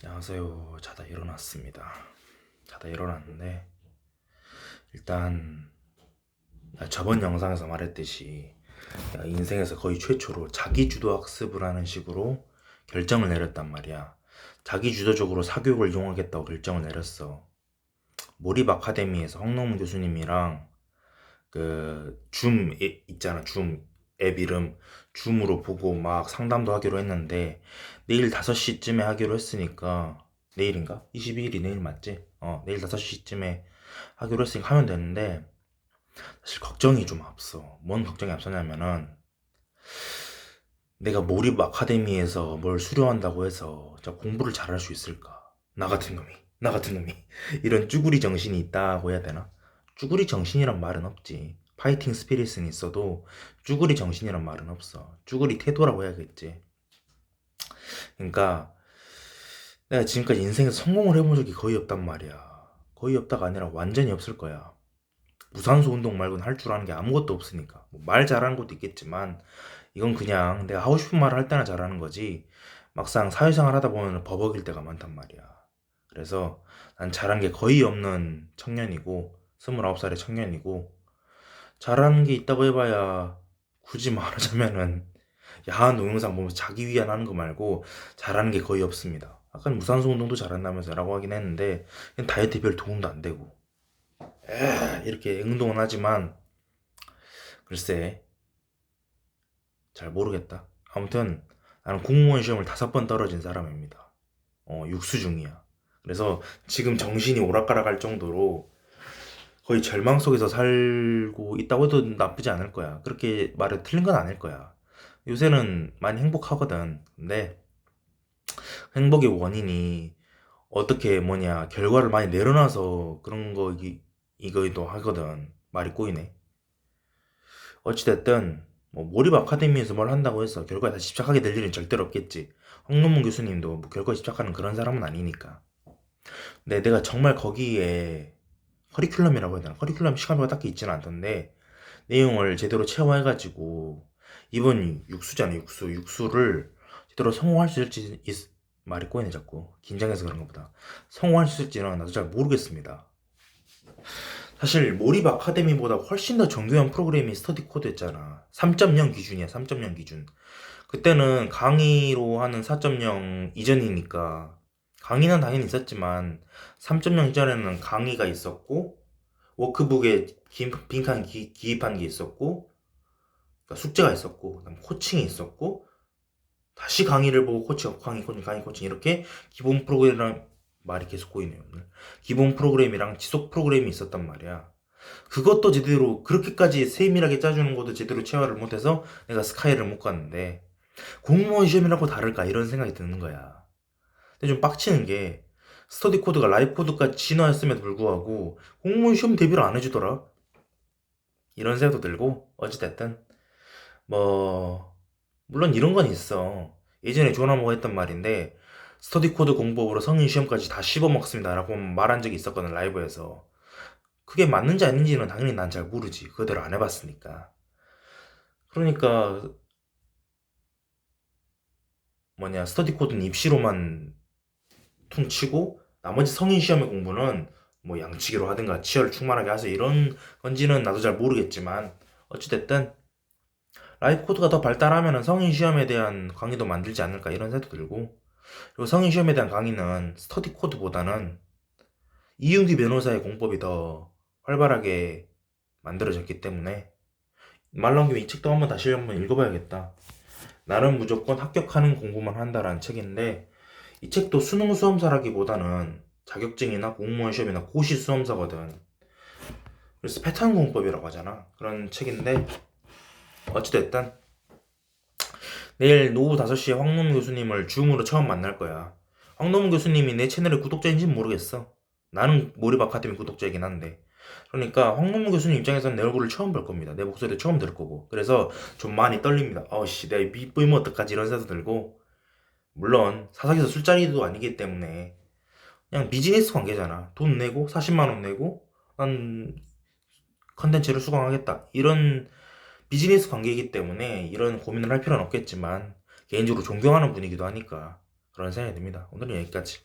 안녕하세요. 자다 일어났습니다. 자다 일어났는데 일단 저번 영상에서 말했듯이 인생에서 거의 최초로 자기주도 학습을 하는 식으로 결정을 내렸단 말이야. 자기주도적으로 사교육을 이용하겠다고 결정을 내렸어. 몰입 아카데미에서 황농문 교수님이랑 줌 있잖아. 줌 앱 이름 줌으로 보고 막 상담도 하기로 했는데 내일 5시쯤에 하기로 했으니까 내일인가? 22일이 내일 맞지? 내일 5시쯤에 하기로 했으니까 하면 되는데 사실 걱정이 좀 앞서. 뭔 걱정이 앞서냐면은 내가 몰입 아카데미에서 뭘 수료한다고 해서 진짜 공부를 잘할 수 있을까? 나 같은 놈이 이런 쭈구리 정신이 있다고 해야 되나? 쭈구리 정신이란 말은 없지. 파이팅 스피릿은 있어도 쭈구리 정신이란 말은 없어. 쭈구리 태도라고 해야겠지. 그러니까 내가 지금까지 인생에서 성공을 해본 적이 거의 없단 말이야. 거의 없다가 아니라 완전히 없을 거야. 무산소 운동 말고는 할 줄 아는 게 아무것도 없으니까. 뭐말 잘하는 것도 있겠지만 이건 그냥 내가 하고 싶은 말을 할 때나 잘하는 거지. 막상 사회생활 하다 보면 버벅일 때가 많단 말이야. 그래서 난 잘한 게 거의 없는 청년이고 29살의 청년이고 잘하는 게 있다고 해봐야 굳이 말하자면은 야한 동영상 보면서 자기 위안하는 거 말고 잘하는 게 거의 없습니다. 아까 무산소 운동도 잘한다면서 라고 하긴 했는데 다이어트에 별 도움도 안 되고 이렇게 행동은 하지만 글쎄 잘 모르겠다. 아무튼 나는 공무원 시험을 5번 떨어진 사람입니다. 육수 중이야. 그래서 지금 정신이 오락가락할 정도로 거의 절망 속에서 살고 있다고 해도 나쁘지 않을 거야. 그렇게 말해 틀린 건 아닐 거야. 요새는 많이 행복하거든. 근데 행복의 원인이 어떻게 결과를 많이 내려놔서 그런 거 이거도 하거든. 말이 꼬이네. 어찌됐든 뭐 몰입 아카데미에서 뭘 한다고 해서 결과에 다 집착하게 될 일은 절대로 없겠지. 황론문 교수님도 뭐 결과에 집착하는 그런 사람은 아니니까. 근데 내가 정말 거기에 커리큘럼이라고 해야 되나? 커리큘럼 시간표가 딱히 있지는 않던데 내용을 제대로 체화해가지고 이번 육수잖아. 육수를 제대로 성공할 수 있을지 말이 꼬이네 자꾸. 긴장해서 그런가 보다. 성공할 수 있을지는 나도 잘 모르겠습니다. 사실 몰입 아카데미보다 훨씬 더 정교한 프로그램이 스터디 코드였잖아. 3.0 기준이야. 3.0 기준. 그때는 강의로 하는 4.0 이전이니까 강의는 당연히 있었지만 3.0 이전에는 강의가 있었고 워크북에 빈칸 기입한 게 있었고 그러니까 숙제가 있었고 그다음 코칭이 있었고 다시 강의를 보고 강의 코칭 이렇게 기본 프로그램이랑 말이 계속 꼬이네요 오늘. 기본 프로그램이랑 지속 프로그램이 있었단 말이야. 그것도 제대로 그렇게까지 세밀하게 짜주는 것도 제대로 체화를 못해서 내가 스카이를 못 갔는데 공무원 시험이라고 다를까 이런 생각이 드는 거야. 근데 좀 빡치는 게 스터디 코드가 라이브 코드까지 진화했음에도 불구하고 공무원 시험 대비를 안 해주더라. 이런 생각도 들고 어찌됐든 뭐 물론 이런 건 있어. 예전에 조나모가 했던 말인데 스터디 코드 공법으로 성인 시험까지 다 씹어먹습니다 라고 말한 적이 있었거든 라이브에서. 그게 맞는지 아닌지는 당연히 난 잘 모르지. 그대로 안 해봤으니까. 그러니까 스터디 코드는 입시로만 퉁치고 나머지 성인 시험의 공부는 뭐 양치기로 하든가 치열을 충만하게 하세요 이런 건지는 나도 잘 모르겠지만 어찌됐든 라이프 코드가 더 발달하면 성인 시험에 대한 강의도 만들지 않을까 이런 생각도 들고 그리고 성인 시험에 대한 강의는 스터디 코드보다는 이윤기 변호사의 공법이 더 활발하게 만들어졌기 때문에 말 나온 김에 이 책도 다시 한번 읽어봐야겠다. 나는 무조건 합격하는 공부만 한다라는 책인데 이 책도 수능 수험사라기보다는 자격증이나 공무원 시험이나 고시 수험사거든. 그래서 패턴 공법이라고 하잖아. 그런 책인데 어찌됐든 내일 오후 5시에 황놈 교수님을 줌으로 처음 만날 거야. 황놈 교수님이 내 채널의 구독자인지는 모르겠어. 나는 몰입 아카데미 구독자이긴 한데. 그러니까 황놈 교수님 입장에서는 내 얼굴을 처음 볼 겁니다. 내 목소리를 처음 들을 거고. 그래서 좀 많이 떨립니다. 어씨, 내가 삐뽀이면 어떡하지 이런 생각도 들고. 물론 사석에서 술자리도 아니기 때문에 그냥 비즈니스 관계잖아. 돈 내고 40만 원 내고 난 컨텐츠를 수강하겠다. 이런 비즈니스 관계이기 때문에 이런 고민을 할 필요는 없겠지만 개인적으로 존경하는 분이기도 하니까 그런 생각이 듭니다. 오늘은 여기까지.